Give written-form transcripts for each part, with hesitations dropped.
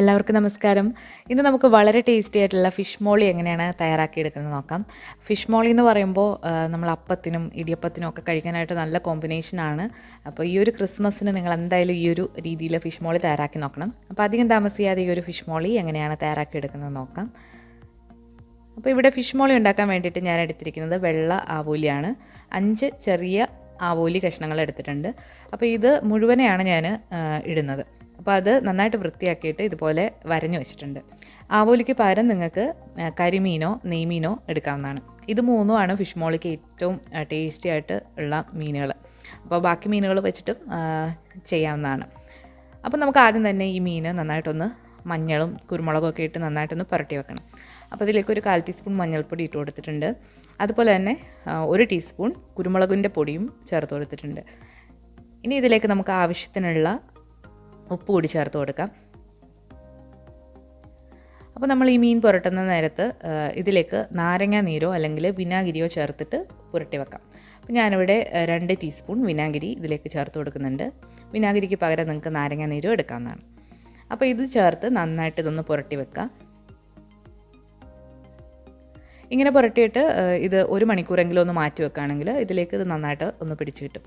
എല്ലാവർക്കും നമസ്കാരം. ഇന്ന് നമുക്ക് വളരെ ടേസ്റ്റി ആയിട്ടുള്ള ഫിഷ് മോളി എങ്ങനെയാണ് തയ്യാറാക്കിയെടുക്കുന്നത് നോക്കാം. ഫിഷ് മോളി എന്ന് പറയുമ്പോൾ നമ്മൾ അപ്പത്തിനും ഇടിയപ്പത്തിനും ഒക്കെ കഴിക്കാനായിട്ട് നല്ല കോമ്പിനേഷനാണ്. അപ്പോൾ ഈ ഒരു ക്രിസ്മസിന് നിങ്ങൾ എന്തായാലും ഈ ഒരു രീതിയിൽ ഫിഷ് മോളി തയ്യാറാക്കി നോക്കണം. അപ്പോൾ അധികം താമസിയാതെ ഈ ഒരു ഫിഷ് മോളി എങ്ങനെയാണ് തയ്യാറാക്കിയെടുക്കുന്നത് നോക്കാം. അപ്പോൾ ഇവിടെ ഫിഷ് മോളി ഉണ്ടാക്കാൻ വേണ്ടിയിട്ട് ഞാൻ എടുത്തിരിക്കുന്നത് വെള്ള ആവോലിയാണ്. 5 ചെറിയ ആവോലി കഷ്ണങ്ങൾ എടുത്തിട്ടുണ്ട്. അപ്പോൾ ഇത് മുഴുവനെയാണ് ഞാൻ ഇടുന്നത്. അപ്പോൾ അത് നന്നായിട്ട് വൃത്തിയാക്കിയിട്ട് ഇതുപോലെ വരഞ്ഞു വെച്ചിട്ടുണ്ട്. ആവോലിക്ക് പകരം നിങ്ങൾക്ക് കരിമീനോ നെയ്മീനോ എടുക്കാവുന്നതാണ്. ഇത് മൂന്നുമാണ് ഫിഷ് മോളിക്ക് ഏറ്റവും ടേസ്റ്റി ആയിട്ട് ഉള്ള മീനുകൾ. അപ്പോൾ ബാക്കി മീനുകൾ വെച്ചിട്ടും ചെയ്യാവുന്നതാണ്. അപ്പോൾ നമുക്ക് ആദ്യം തന്നെ ഈ മീൻ നന്നായിട്ടൊന്ന് മഞ്ഞളും കുരുമുളകും ഒക്കെ ഇട്ട് നന്നായിട്ടൊന്ന് പുരട്ടി വെക്കണം. അപ്പോൾ ഇതിലേക്ക് ഒരു 1/4 ടീസ്പൂൺ മഞ്ഞൾപ്പൊടി ഇട്ട് കൊടുത്തിട്ടുണ്ട്. അതുപോലെ തന്നെ 1 ടീസ്പൂൺ കുരുമുളകിൻ്റെ പൊടിയും ചേർത്ത് കൊടുത്തിട്ടുണ്ട്. ഇനി ഇതിലേക്ക് നമുക്ക് ആവശ്യത്തിനുള്ള ഉപ്പ് കൂടി ചേർത്ത് കൊടുക്കാം. അപ്പോൾ നമ്മൾ ഈ മീൻ പുരട്ടുന്ന നേരത്ത് ഇതിലേക്ക് നാരങ്ങ നീരോ അല്ലെങ്കിൽ വിനാഗിരിയോ ചേർത്തിട്ട് പുരട്ടി വെക്കാം. അപ്പോൾ ഞാനിവിടെ 2 ടീസ്പൂൺ വിനാഗിരി ഇതിലേക്ക് ചേർത്ത് കൊടുക്കുന്നുണ്ട്. വിനാഗിരിക്ക് പകരം നിങ്ങൾക്ക് നാരങ്ങ നീരോ എടുക്കാവുന്നതാണ്. അപ്പോൾ ഇത് ചേർത്ത് നന്നായിട്ട് ഇതൊന്ന് പുരട്ടി വെക്കാം. ഇങ്ങനെ പുരട്ടിയിട്ട് ഇത് 1 മണിക്കൂറെങ്കിലും ഒന്ന് മാറ്റി വെക്കുകയാണെങ്കിൽ ഇതിലേക്ക് ഇത് നന്നായിട്ട് ഒന്ന് പിടിച്ച് കിട്ടും.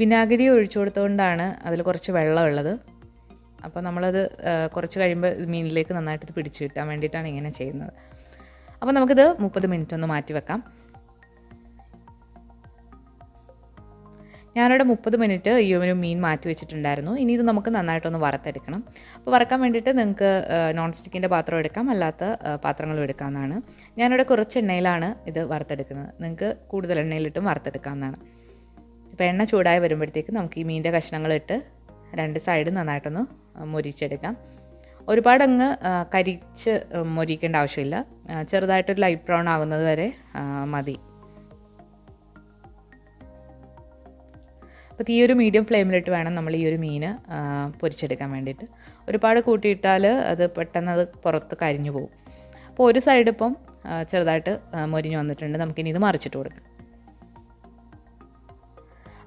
വിനാഗിരി ഒഴിച്ചു കൊടുത്തുകൊണ്ടാണ് അതിൽ കുറച്ച് വെള്ളമുള്ളത്. അപ്പോൾ നമ്മളത് കുറച്ച് കഴിയുമ്പോൾ മീനിലേക്ക് നന്നായിട്ട് ഇത് പിടിച്ച് കിട്ടാൻ വേണ്ടിയിട്ടാണ് ഇങ്ങനെ ചെയ്യുന്നത്. അപ്പോൾ നമുക്കിത് 30 മിനിറ്റ് ഒന്ന് മാറ്റി വെക്കാം. ഞാനിവിടെ 30 മിനിറ്റ് ഈ ഒരു മീൻ മാറ്റി വെച്ചിട്ടുണ്ടായിരുന്നു. ഇനി ഇത് നമുക്ക് നന്നായിട്ടൊന്ന് വറുത്തെടുക്കണം. അപ്പോൾ വറക്കാൻ വേണ്ടിയിട്ട് നിങ്ങൾക്ക് നോൺ സ്റ്റിക്കിൻ്റെ പാത്രം എടുക്കാം, അല്ലാത്ത പാത്രങ്ങളും എടുക്കാവുന്നതാണ്. ഞാനിവിടെ കുറച്ച് എണ്ണയിലാണ് ഇത് വറുത്തെടുക്കുന്നത്. നിങ്ങൾക്ക് കൂടുതൽ എണ്ണയിലിട്ടും വറുത്തെടുക്കാവുന്നതാണ്. ഇപ്പോൾ എണ്ണ ചൂടായി വരുമ്പോഴത്തേക്ക് നമുക്ക് ഈ മീനിൻ്റെ കഷ്ണങ്ങളിട്ട് 2 സൈഡും നന്നായിട്ടൊന്ന് മൊരിച്ചെടുക്കാം. ഒരുപാടങ്ങ് കരിച്ച് മൊരിക്കേണ്ട ആവശ്യമില്ല. ചെറുതായിട്ടൊരു ലൈറ്റ് ബ്രൗൺ ആകുന്നത് വരെ മതി. അപ്പോൾ ഈ ഒരു മീഡിയം ഫ്ലെയിമിലിട്ട് വേണം നമ്മൾ ഈ ഒരു മീൻ പൊരിച്ചെടുക്കാൻ വേണ്ടിയിട്ട്. ഒരുപാട് കൂട്ടിയിട്ടാൽ അത് പെട്ടെന്ന് അത് പുറത്ത് കരിഞ്ഞു പോകും. അപ്പോൾ ഒരു സൈഡ് ഇപ്പം ചെറുതായിട്ട് മൊരിഞ്ഞ് വന്നിട്ടുണ്ട്. നമുക്കിനി ഇത് മറിച്ചിട്ട് കൊടുക്കാം.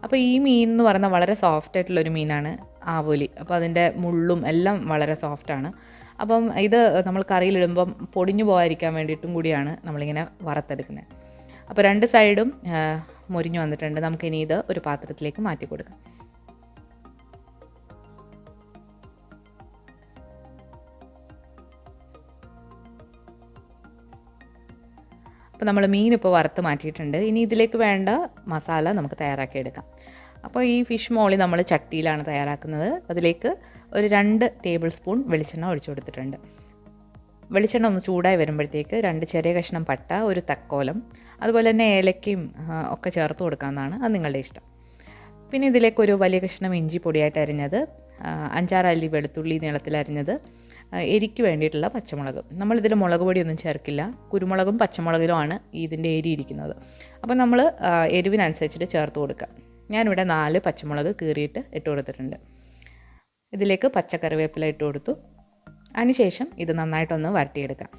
അപ്പോൾ ഈ മീൻ എന്ന് പറയുന്നത് വളരെ സോഫ്റ്റ് ആയിട്ടുള്ളൊരു മീനാണ് ആവോലി. അപ്പോൾ അതിൻ്റെ മുള്ളും എല്ലാം വളരെ സോഫ്റ്റാണ്. അപ്പം ഇത് നമ്മൾ കറിയിലിടുമ്പം പൊടിഞ്ഞു പോകാതിരിക്കാൻ വേണ്ടിയിട്ടും കൂടിയാണ് നമ്മളിങ്ങനെ വറുത്തെടുക്കുന്നത്. അപ്പോൾ 2 സൈഡും മൊരിഞ്ഞു വന്നിട്ടുണ്ട്. നമുക്കിനി ഇത് ഒരു പാത്രത്തിലേക്ക് മാറ്റി കൊടുക്കാം. അപ്പോൾ നമ്മൾ മീൻ ഇപ്പോൾ വറുത്ത് മാറ്റിയിട്ടുണ്ട്. ഇനി ഇതിലേക്ക് വേണ്ട മസാല നമുക്ക് തയ്യാറാക്കിയെടുക്കാം. അപ്പോൾ ഈ ഫിഷ് മോളി നമ്മൾ ചട്ടിയിലാണ് തയ്യാറാക്കുന്നത്. അതിലേക്ക് ഒരു 2 ടേബിൾ സ്പൂൺ വെളിച്ചെണ്ണ ഒഴിച്ചു കൊടുത്തിട്ടുണ്ട്. വെളിച്ചെണ്ണ ഒന്ന് ചൂടായി വരുമ്പോഴത്തേക്ക് 2 ചെറിയ കഷ്ണം പട്ട, ഒരു തക്കോലം, അതുപോലെ തന്നെ ഏലക്കയും ഒക്കെ ചേർത്ത് കൊടുക്കാവുന്നതാണ്. അത് നിങ്ങളുടെ ഇഷ്ടം. പിന്നെ ഇതിലേക്ക് ഒരു വലിയ കഷ്ണം ഇഞ്ചി പൊടിയായിട്ട് അരിഞ്ഞത്, 5-6 അല്ലി വെളുത്തുള്ളി നീളത്തിലരിഞ്ഞത്, എരിക്ക് വേണ്ടിയിട്ടുള്ള പച്ചമുളക്. നമ്മളിതിൽ മുളക് പൊടിയൊന്നും ചേർക്കില്ല. കുരുമുളകും പച്ചമുളകിലുമാണ് ഇതിൻ്റെ എരി ഇരിക്കുന്നത്. അപ്പോൾ നമ്മൾ എരിവിനനുസരിച്ചിട്ട് ചേർത്ത് കൊടുക്കുക. ഞാനിവിടെ 4 പച്ചമുളക് കീറിയിട്ട് ഇട്ട് കൊടുത്തിട്ടുണ്ട്. ഇതിലേക്ക് പച്ചക്കറിവേപ്പില ഇട്ട് കൊടുത്തു. അതിനുശേഷം ഇത് നന്നായിട്ടൊന്ന് വരട്ടിയെടുക്കാം.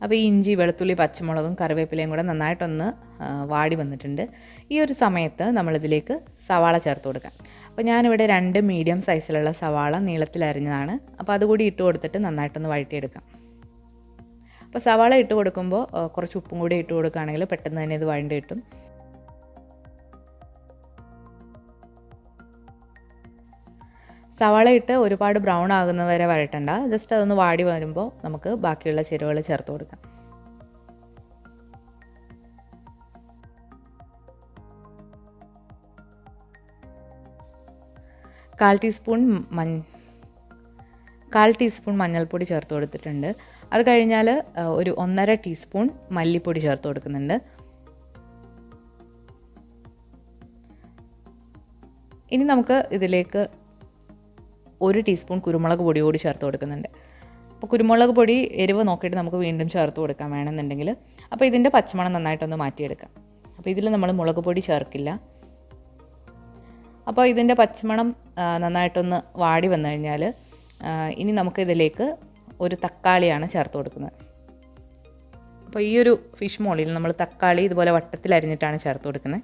അപ്പോൾ ഈ ഇഞ്ചി, വെളുത്തുള്ളി, പച്ചമുളകും കറിവേപ്പിലയും കൂടെ നന്നായിട്ടൊന്ന് വാടി വന്നിട്ടുണ്ട്. ഈ ഒരു സമയത്ത് നമ്മളിതിലേക്ക് സവാള ചേർത്ത് കൊടുക്കാം. അപ്പോൾ ഞാനിവിടെ 2 മീഡിയം സൈസിലുള്ള സവാള നീളത്തിലരിഞ്ഞതാണ്. അപ്പോൾ അതുകൂടി ഇട്ട് കൊടുത്തിട്ട് നന്നായിട്ടൊന്ന് വഴറ്റിയെടുക്കാം. അപ്പോൾ സവാള ഇട്ട് കൊടുക്കുമ്പോൾ കുറച്ച് ഉപ്പും കൂടി ഇട്ട് കൊടുക്കുകയാണെങ്കിൽ പെട്ടെന്ന് തന്നെ ഇത് വഴണ്ടി കിട്ടും. സവാള ഇട്ട് ഒരുപാട് ബ്രൗൺ ആകുന്നത് വരെ വഴറ്റണ്ട. ജസ്റ്റ് അതൊന്ന് വാടി വരുമ്പോൾ നമുക്ക് ബാക്കിയുള്ള ചേരുവകൾ ചേർത്ത് കൊടുക്കാം. കാൽ ടീസ്പൂൺ മഞ്ഞൾപ്പൊടി ചേർത്ത് കൊടുത്തിട്ടുണ്ട്. അത് കഴിഞ്ഞാൽ ഒരു 1.5 ടീസ്പൂൺ മല്ലിപ്പൊടി ചേർത്ത് കൊടുക്കുന്നുണ്ട്. ഇനി നമുക്ക് ഇതിലേക്ക് 1 ടീസ്പൂൺ കുരുമുളക് പൊടി കൂടി ചേർത്ത് കൊടുക്കുന്നുണ്ട്. അപ്പോൾ കുരുമുളക് പൊടി എരിവ് നോക്കിയിട്ട് നമുക്ക് വീണ്ടും ചേർത്ത് കൊടുക്കാൻ വേണമെന്നുണ്ടെങ്കിൽ. അപ്പോൾ ഇതിൻ്റെ പച്ചമണം നന്നായിട്ടൊന്ന് മാറ്റിയെടുക്കാം. അപ്പോൾ ഇതിൽ നമ്മൾ മുളക് പൊടി ചേർക്കില്ല. അപ്പോൾ ഇതിൻ്റെ പച്ചമണം നന്നായിട്ടൊന്ന് വാടി വന്നു കഴിഞ്ഞാൽ ഇനി നമുക്കിതിലേക്ക് ഒരു തക്കാളിയാണ് ചേർത്ത് കൊടുക്കുന്നത്. അപ്പോൾ ഈ ഒരു ഫിഷ് മോളിയിൽ നമ്മൾ തക്കാളി ഇതുപോലെ വട്ടത്തിൽ അരിഞ്ഞിട്ടാണ് ചേർത്ത് കൊടുക്കുന്നത്.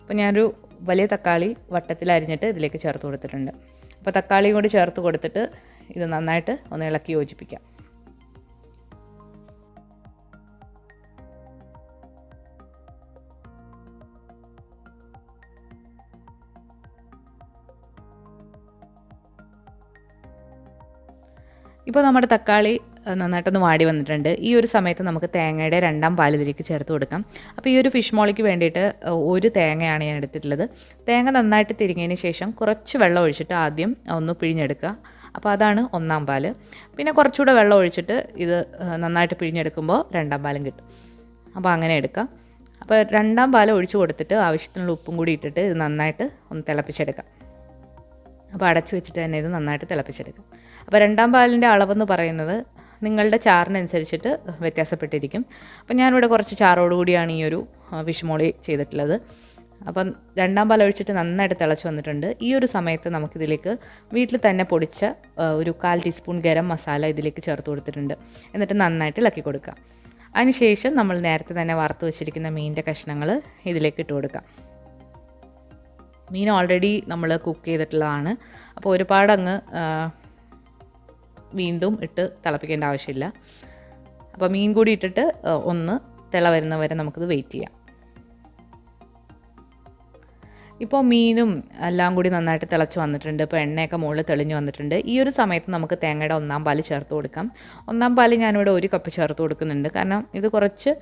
അപ്പോൾ ഞാനൊരു വലിയ തക്കാളി വട്ടത്തിൽ അരിഞ്ഞിട്ട് ഇതിലേക്ക് ചേർത്ത് കൊടുത്തിട്ടുണ്ട്. അപ്പോൾ തക്കാളിയും കൂടി ചേർത്ത് കൊടുത്തിട്ട് ഇത് നന്നായിട്ട് ഒന്ന് ഇളക്കി യോജിപ്പിക്കാം. ഇപ്പോൾ നമ്മുടെ തക്കാളി നന്നായിട്ടൊന്ന് വാടി വന്നിട്ടുണ്ട്. ഈ ഒരു സമയത്ത് നമുക്ക് തേങ്ങയുടെ 2ാം പാൽ ഇതിലേക്ക് ചേർത്ത് കൊടുക്കാം. അപ്പോൾ ഈ ഒരു ഫിഷ് മോളിക്ക് വേണ്ടിയിട്ട് ഒരു തേങ്ങയാണ് ഞാൻ എടുത്തിട്ടുള്ളത്. തേങ്ങ നന്നായിട്ട് തിരിഞ്ഞതിന് ശേഷം കുറച്ച് വെള്ളം ഒഴിച്ചിട്ട് ആദ്യം ഒന്ന് പിഴിഞ്ഞെടുക്കുക. അപ്പോൾ അതാണ് 1ാം പാൽ. പിന്നെ കുറച്ചുകൂടെ വെള്ളം ഒഴിച്ചിട്ട് ഇത് നന്നായിട്ട് പിഴിഞ്ഞെടുക്കുമ്പോൾ 2ാം പാലും കിട്ടും. അപ്പോൾ അങ്ങനെ എടുക്കാം. അപ്പോൾ 2ാം പാൽ ഒഴിച്ച് കൊടുത്തിട്ട് ആവശ്യത്തിനുള്ള ഉപ്പും കൂടി ഇട്ടിട്ട് ഇത് നന്നായിട്ട് ഒന്ന് തിളപ്പിച്ചെടുക്കാം. അപ്പോൾ അടച്ചു വെച്ചിട്ട് തന്നെ ഇത് നന്നായിട്ട് തിളപ്പിച്ചെടുക്കാം. അപ്പോൾ 2ാം പാലിൻ്റെ അളവെന്ന് പറയുന്നത് നിങ്ങളുടെ ചാറിനനുസരിച്ചിട്ട് വ്യത്യാസപ്പെട്ടിരിക്കും. അപ്പം ഞാനിവിടെ കുറച്ച് ചാറോടുകൂടിയാണ് ഈ ഒരു ഫിഷ് മോളി ചെയ്തിട്ടുള്ളത്. അപ്പം 2ാം പാൽ ഒഴിച്ചിട്ട് നന്നായിട്ട് തിളച്ച് വന്നിട്ടുണ്ട്. ഈ ഒരു സമയത്ത് നമുക്കിതിലേക്ക് വീട്ടിൽ തന്നെ പൊടിച്ച ഒരു 1/4 ടീസ്പൂൺ ഗരം മസാല ഇതിലേക്ക് ചേർത്ത് കൊടുത്തിട്ടുണ്ട്. എന്നിട്ട് നന്നായിട്ട് ഇളക്കി കൊടുക്കുക. അതിനുശേഷം നമ്മൾ നേരത്തെ തന്നെ വറുത്ത് വെച്ചിരിക്കുന്ന മീനിൻ്റെ കഷ്ണങ്ങൾ ഇതിലേക്ക് ഇട്ട് കൊടുക്കാം. മീൻ ഓൾറെഡി നമ്മൾ കുക്ക് ചെയ്തിട്ടുള്ളതാണ്. അപ്പോൾ ഒരുപാട് അങ്ങ് വീണ്ടും ഇട്ട് തിളപ്പിക്കേണ്ട ആവശ്യമില്ല. അപ്പോൾ മീൻ കൂടി ഇട്ടിട്ട് ഒന്ന് തിള വരുന്നവരെ നമുക്കിത് വെയിറ്റ് ചെയ്യാം. ഇപ്പോൾ മീനും എല്ലാം കൂടി നന്നായിട്ട് തിളച്ച് വന്നിട്ടുണ്ട്. ഇപ്പോൾ എണ്ണയൊക്കെ മുകളിൽ തെളിഞ്ഞ് വന്നിട്ടുണ്ട്. ഈ ഒരു സമയത്ത് നമുക്ക് തേങ്ങയുടെ 1ാം പാൽ ചേർത്ത് കൊടുക്കാം. 1ാം പാൽ ഞാനിവിടെ 1 കപ്പ് ചേർത്ത് കൊടുക്കുന്നുണ്ട്. കാരണം ഇത് കുറച്ച്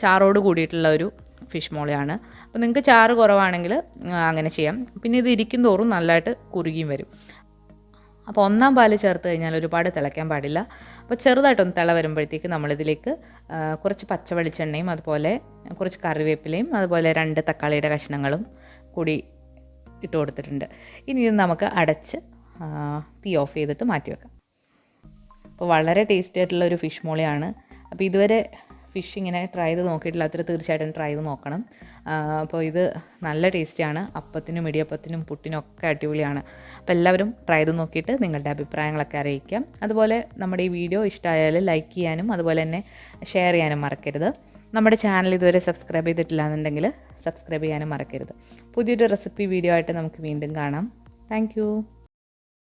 ചാറോട് കൂടിയിട്ടുള്ള ഒരു ഫിഷ് മോളിയാണ്. അപ്പോൾ നിങ്ങൾക്ക് ചാറ് കുറവാണെങ്കിൽ അങ്ങനെ ചെയ്യാം. പിന്നെ ഇത് ഇരിക്കും തോറും നല്ലതായിട്ട് കുറുകിയും വരും. അപ്പോൾ 1ാം പാൽ ചേർത്ത് കഴിഞ്ഞാൽ ഒരുപാട് തിളയ്ക്കാൻ പാടില്ല. അപ്പോൾ ചെറുതായിട്ടൊന്ന് തിള വരുമ്പോഴത്തേക്ക് നമ്മളിതിലേക്ക് കുറച്ച് പച്ച വെളിച്ചെണ്ണയും അതുപോലെ കുറച്ച് കറിവേപ്പിലയും അതുപോലെ 2 തക്കാളിയുടെ കഷ്ണങ്ങളും കൂടി ഇട്ട് കൊടുത്തിട്ടുണ്ട്. ഇനി ഇത് നമുക്ക് അടച്ച് തീ ഓഫ് ചെയ്തിട്ട് മാറ്റി വെക്കാം. അപ്പോൾ വളരെ ടേസ്റ്റി ആയിട്ടുള്ള ഒരു ഫിഷ് മോളിയാണ്. അപ്പോൾ ഇതുവരെ ഫിഷ് ഇങ്ങനെ ട്രൈ ചെയ്ത് നോക്കിയിട്ടില്ലാത്തവർ തീർച്ചയായിട്ടും ട്രൈ ചെയ്ത് നോക്കണം. അപ്പോൾ ഇത് നല്ല ടേസ്റ്റിയാണ്. അപ്പത്തിനും ഇടിയപ്പത്തിനും പുട്ടിനും ഒക്കെ അടിപൊളിയാണ്. അപ്പോൾ എല്ലാവരും ട്രൈ ചെയ്ത് നോക്കിയിട്ട് നിങ്ങളുടെ അഭിപ്രായങ്ങളൊക്കെ അറിയിക്കാം. അതുപോലെ നമ്മുടെ ഈ വീഡിയോ ഇഷ്ടമായാൽ ലൈക്ക് ചെയ്യാനും അതുപോലെ തന്നെ ഷെയർ ചെയ്യാനും മറക്കരുത്. നമ്മുടെ ചാനൽ ഇതുവരെ സബ്സ്ക്രൈബ് ചെയ്തിട്ടില്ല എന്നുണ്ടെങ്കിൽ സബ്സ്ക്രൈബ് ചെയ്യാനും മറക്കരുത്. പുതിയൊരു റെസിപ്പി വീഡിയോ ആയിട്ട് നമുക്ക് വീണ്ടും കാണാം. താങ്ക്